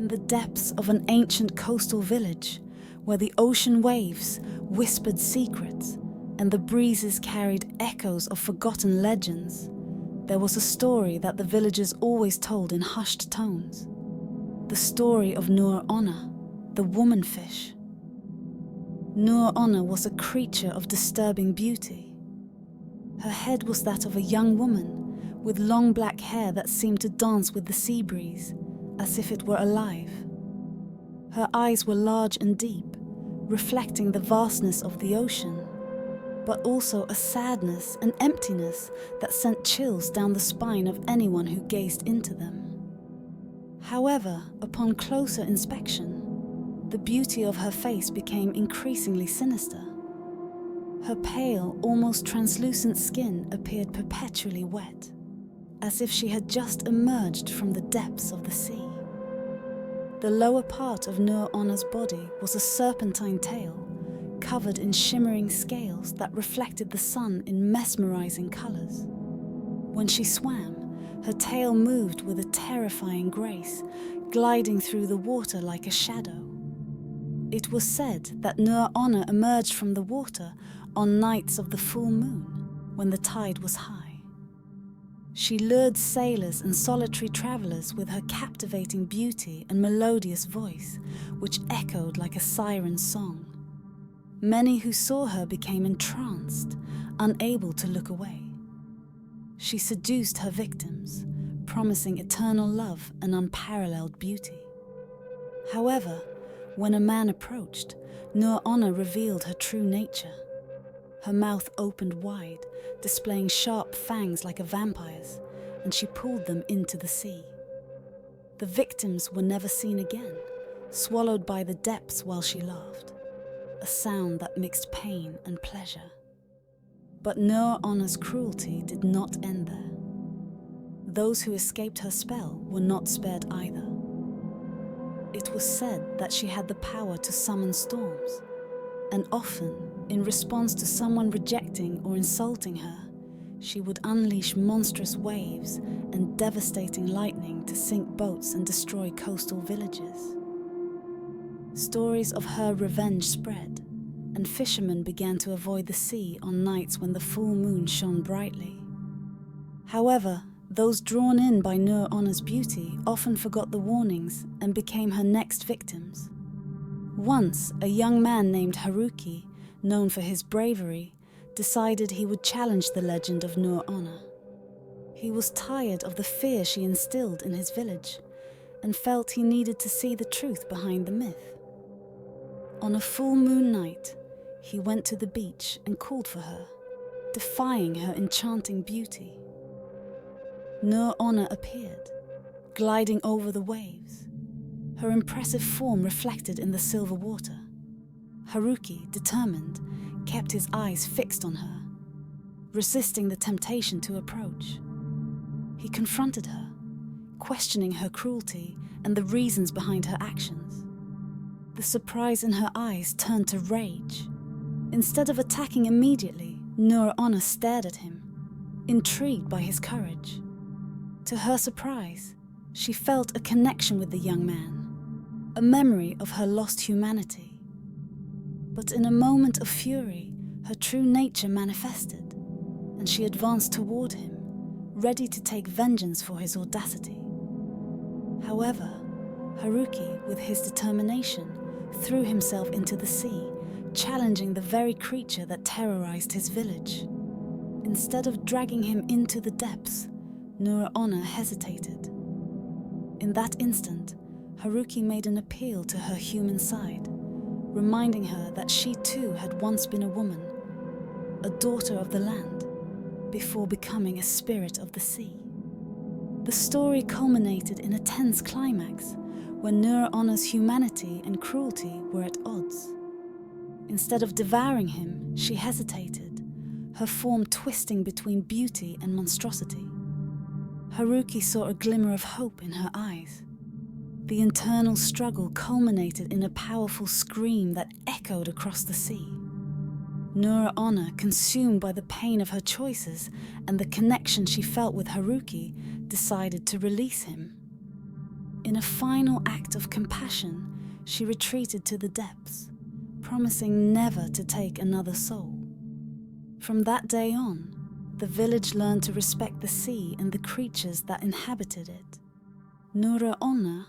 In the depths of an ancient coastal village, where the ocean waves whispered secrets and the breezes carried echoes of forgotten legends, there was a story that the villagers always told in hushed tones. The story of Nure-Onna, the woman fish. Nure-Onna was a creature of disturbing beauty. Her head was that of a young woman, with long black hair that seemed to dance with the sea breeze, as if it were alive. Her eyes were large and deep, reflecting the vastness of the ocean, but also a sadness and emptiness that sent chills down the spine of anyone who gazed into them. However, upon closer inspection, the beauty of her face became increasingly sinister. Her pale, almost translucent skin appeared perpetually wet, as if she had just emerged from the depths of the sea. The lower part of Nure-Onna's body was a serpentine tail, covered in shimmering scales that reflected the sun in mesmerizing colors. When she swam, her tail moved with a terrifying grace, gliding through the water like a shadow. It was said that Nure-Onna emerged from the water on nights of the full moon, when the tide was high. She lured sailors and solitary travelers with her captivating beauty and melodious voice, which echoed like a siren's song. Many who saw her became entranced, unable to look away. She seduced her victims, promising eternal love and unparalleled beauty. However, when a man approached, Nure-Onna revealed her true nature. Her mouth opened wide, displaying sharp fangs like a vampire's, and she pulled them into the sea. The victims were never seen again, swallowed by the depths while she laughed, a sound that mixed pain and pleasure. But Nure-Onna's cruelty did not end there. Those who escaped her spell were not spared either. It was said that she had the power to summon storms, and often, in response to someone rejecting or insulting her, she would unleash monstrous waves and devastating lightning to sink boats and destroy coastal villages. Stories of her revenge spread, and fishermen began to avoid the sea on nights when the full moon shone brightly. However, those drawn in by Nure-Onna's beauty often forgot the warnings and became her next victims. Once, a young man named Haruki, known for his bravery, decided he would challenge the legend of Nure-Onna. He was tired of the fear she instilled in his village and felt he needed to see the truth behind the myth. On a full moon night, he went to the beach and called for her, defying her enchanting beauty. Nure-Onna appeared, gliding over the waves, her impressive form reflected in the silver water. Haruki, determined, kept his eyes fixed on her, resisting the temptation to approach. He confronted her, questioning her cruelty and the reasons behind her actions. The surprise in her eyes turned to rage. Instead of attacking immediately, Nure-Onna stared at him, intrigued by his courage. To her surprise, she felt a connection with the young man, a memory of her lost humanity. But in a moment of fury, her true nature manifested, and she advanced toward him, ready to take vengeance for his audacity. However, Haruki, with his determination, threw himself into the sea, challenging the very creature that terrorized his village. Instead of dragging him into the depths, Nure-Onna hesitated. In that instant, Haruki made an appeal to her human side, reminding her that she too had once been a woman, a daughter of the land, before becoming a spirit of the sea. The story culminated in a tense climax, when Nure-Onna's humanity and cruelty were at odds. Instead of devouring him, she hesitated, her form twisting between beauty and monstrosity. Haruki saw a glimmer of hope in her eyes. The internal struggle culminated in a powerful scream that echoed across the sea. Nure-Onna, consumed by the pain of her choices and the connection she felt with Haruki, decided to release him. In a final act of compassion, she retreated to the depths, promising never to take another soul. From that day on, the village learned to respect the sea and the creatures that inhabited it. Nure-Onna,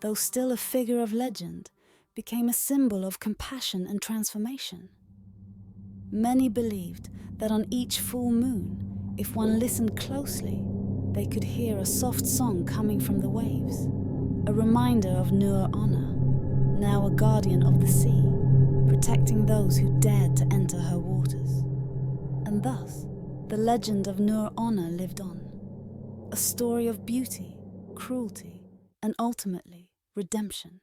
though still a figure of legend, became a symbol of compassion and transformation. Many believed that on each full moon, if one listened closely, they could hear a soft song coming from the waves, a reminder of Nure-Onna, now a guardian of the sea, protecting those who dared to enter her waters. And thus, the legend of Nure-Onna lived on, a story of beauty, cruelty, and ultimately redemption.